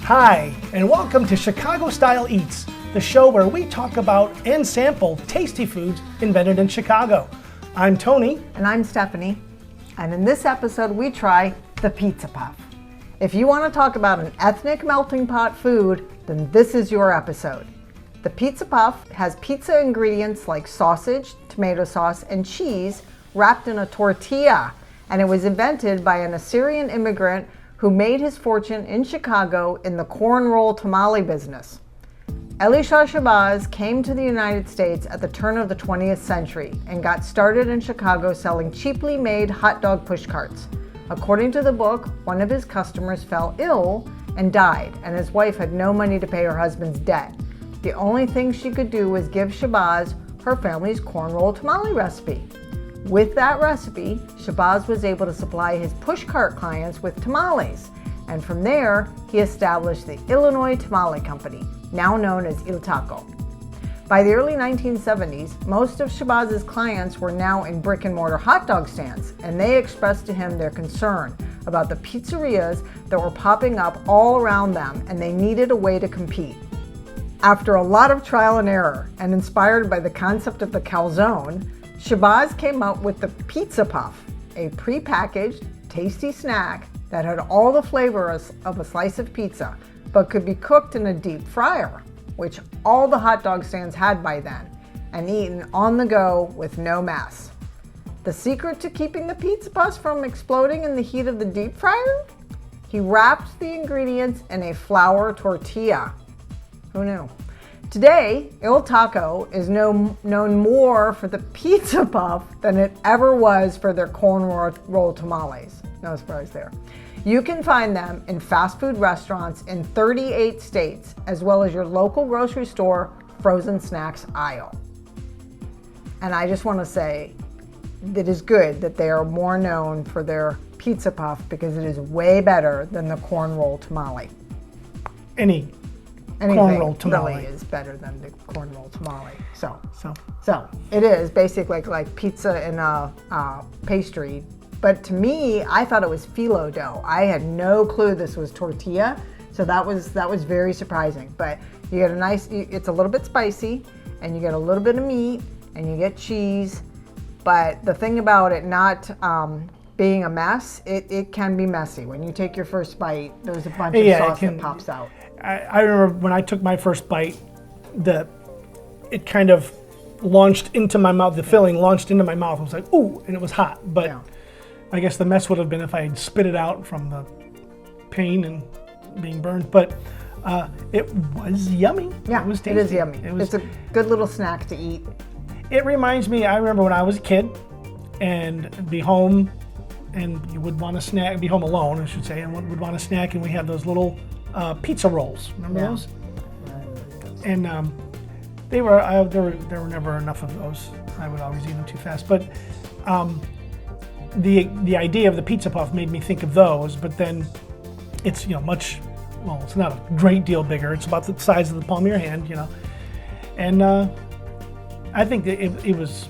Hi, and welcome to Chicago Style Eats, the show where we talk about and sample tasty foods invented in Chicago. I'm Tony. And I'm Stephanie. And in this episode, we try the pizza puff. If you want to talk about an ethnic melting pot food, then this is your episode. The pizza puff has pizza ingredients like sausage, tomato sauce, and cheese wrapped in a tortilla. And it was invented by an Assyrian immigrant who made his fortune in Chicago in the corn roll tamale business. Elisha Shabazz came to the United States at the turn of the 20th century and got started in Chicago selling cheaply made hot dog pushcarts. According to the book, one of his customers fell ill and died, and his wife had no money to pay her husband's debt. The only thing she could do was give Shabazz her family's corn roll tamale recipe. With that recipe, Shabazz was able to supply his pushcart clients with tamales, and from there, he established the Illinois Tamale Company, now known as Il Taco. By the early 1970s, most of Shabazz's clients were now in brick-and-mortar hot dog stands, and they expressed to him their concern about the pizzerias that were popping up all around them, and they needed a way to compete. After a lot of trial and error, and inspired by the concept of the calzone, Shabazz came up with the pizza puff, a prepackaged, tasty snack that had all the flavors of a slice of pizza, but could be cooked in a deep fryer, which all the hot dog stands had by then, and eaten on the go with no mess. The secret to keeping the pizza puffs from exploding in the heat of the deep fryer? He wrapped the ingredients in a flour tortilla. Who knew? Today, Il Taco is known more for the pizza puff than it ever was for their corn roll tamales. No surprise there. You can find them in fast food restaurants in 38 states, as well as your local grocery store frozen snacks aisle. And I just want to say, it is good that they are more known for their pizza puff because it is way better than the corn roll tamale. Anything Anything roll tamale really is better than the corn roll tamale. So it is basically like pizza in a pastry. But to me, I thought it was phyllo dough. I had no clue this was tortilla, so that was very surprising. But you get it's a little bit spicy, and you get a little bit of meat, and you get cheese. But the thing about it not being a mess, it can be messy. When you take your first bite, there's a bunch of sauce that pops out. I remember when I took my first bite, it kind of launched into my mouth. The filling launched into my mouth. I was like, ooh, and it was hot. But yeah. I guess the mess would have been if I had spit it out from the pain and being burned. But it was yummy. Yeah, it was tasty. It is yummy. It's a good little snack to eat. It reminds me, I remember when I was a kid and be home, and you would want a snack, be home alone, I should say, and would want a snack, and we had those little pizza rolls. Remember those? And there were never enough of those. I would always eat them too fast. But the idea of the pizza puff made me think of those. But then it's it's not a great deal bigger. It's about the size of the palm of your hand, And I think that it was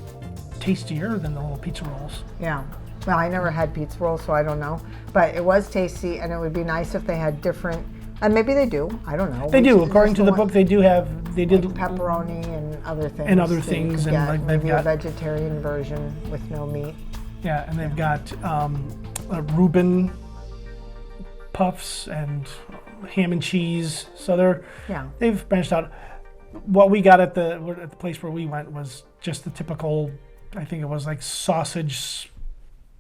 tastier than the little pizza rolls. Yeah. Well, I never had pizza rolls, so I don't know. But it was tasty, and it would be nice if they had different. And maybe they do. I don't know. They do. According to the book, they did pepperoni and other things. And other things, and like they've got a vegetarian version with no meat. Yeah, and they've got Reuben puffs and ham and cheese. So they've branched out. What we got at the place where we went was just the typical. I think it was like sausage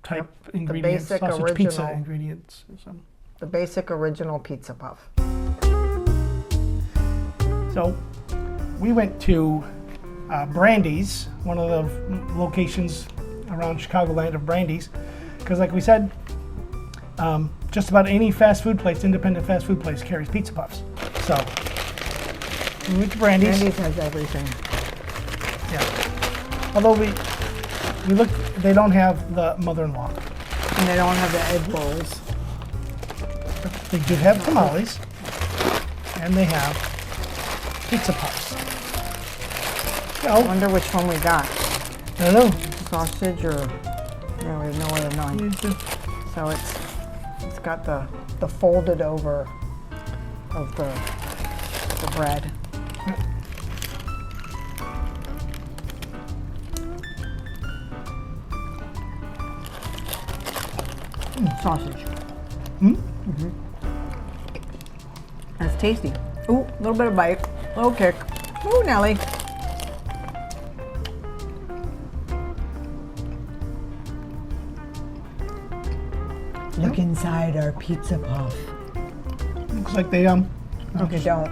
type ingredients, sausage pizza ingredients. So. The basic original pizza puff. So we went to Brandy's, one of the locations around Chicagoland of Brandy's, because like we said, just about any fast food place, independent fast food place, carries pizza puffs. So we went to Brandy's. Brandy's has everything. Yeah. Although we looked, they don't have the mother-in-law. And they don't have the egg rolls. They do have tamales, and they have pizza puffs. So, I wonder which one we got. I don't know. Sausage or no, we have no way of knowing. So it's got the folded over of the bread. Sausage. That's tasty. Ooh, a little bit of bite, a little kick. Ooh, Nelly. Look inside our pizza puff. Looks like they Okay, don't.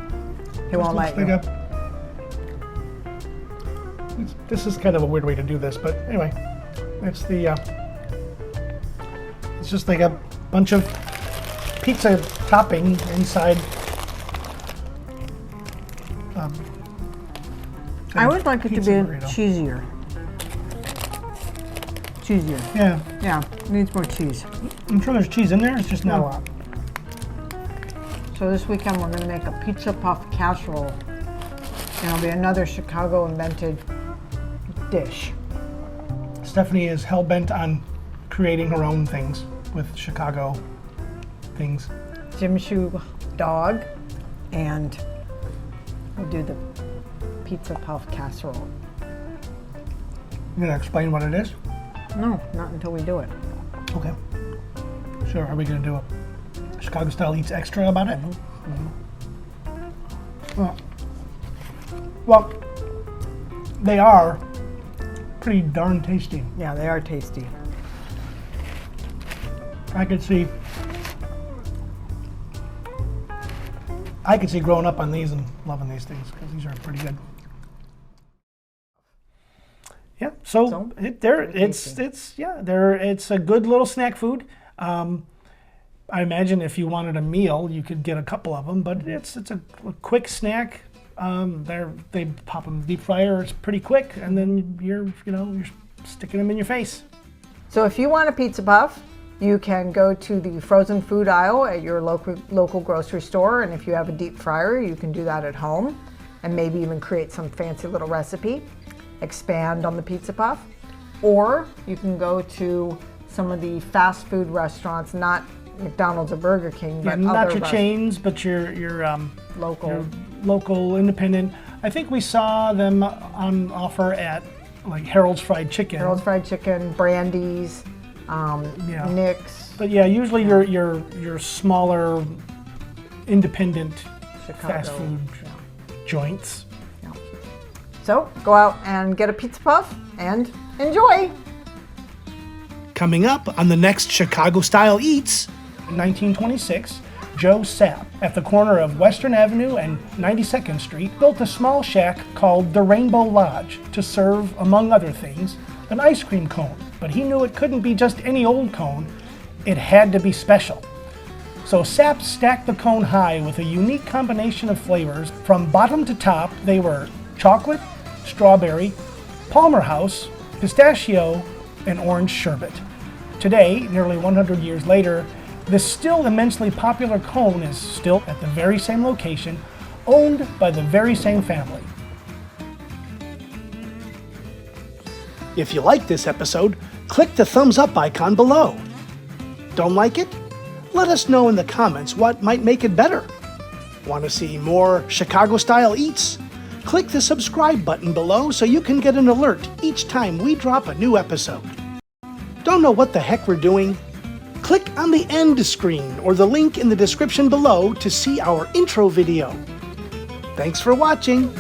He won't let you. This is kind of a weird way to do this, but anyway, it's the it's just like a bunch of pizza topping inside. I always like it to be burrito. cheesier. Cheesier. Yeah, Yeah, it needs more cheese. I'm sure there's cheese in there. It's just not a lot. So this weekend we're going to make a pizza puff casserole. And it'll be another Chicago invented dish. Stephanie is hell bent on creating her own things with Chicago things. Jim Shoe dog, and we'll do the pizza puff casserole. You gonna explain what it is? No, not until we do it. Okay. Sure. Are we gonna do a Chicago style eats extra about it? Well, they are pretty darn tasty. Yeah, they are tasty. I could see growing up on these and loving these things because these are pretty good. Yeah, so it's a good little snack food. I imagine if you wanted a meal, you could get a couple of them, but it's a quick snack. They pop them in the deep fryer. It's pretty quick, and then you're sticking them in your face. So if you want a pizza puff, you can go to the frozen food aisle at your local grocery store, and if you have a deep fryer, you can do that at home, and maybe even create some fancy little recipe, expand on the pizza puff, or you can go to some of the fast food restaurants, not McDonald's or Burger King, but not other your chains, but your local independent. I think we saw them on offer at like Harold's Fried Chicken. Harold's Fried Chicken, Brandy's, Nick's. But yeah, usually your smaller independent Chicago fast food joints. Yeah. So go out and get a pizza puff and enjoy. Coming up on the next Chicago Style Eats, in 1926, Joe Sapp, at the corner of Western Avenue and 92nd Street, built a small shack called the Rainbow Lodge to serve, among other things, an ice cream cone. But he knew it couldn't be just any old cone, it had to be special. So Sapp stacked the cone high with a unique combination of flavors. From bottom to top, they were chocolate, strawberry, Palmer House, pistachio, and orange sherbet. Today, nearly 100 years later, this still immensely popular cone is still at the very same location, owned by the very same family. If you like this episode, click the thumbs up icon below. Don't like it? Let us know in the comments what might make it better. Want to see more Chicago Style Eats? Click the subscribe button below so you can get an alert each time we drop a new episode. Don't know what the heck we're doing? Click on the end screen or the link in the description below to see our intro video. Thanks for watching.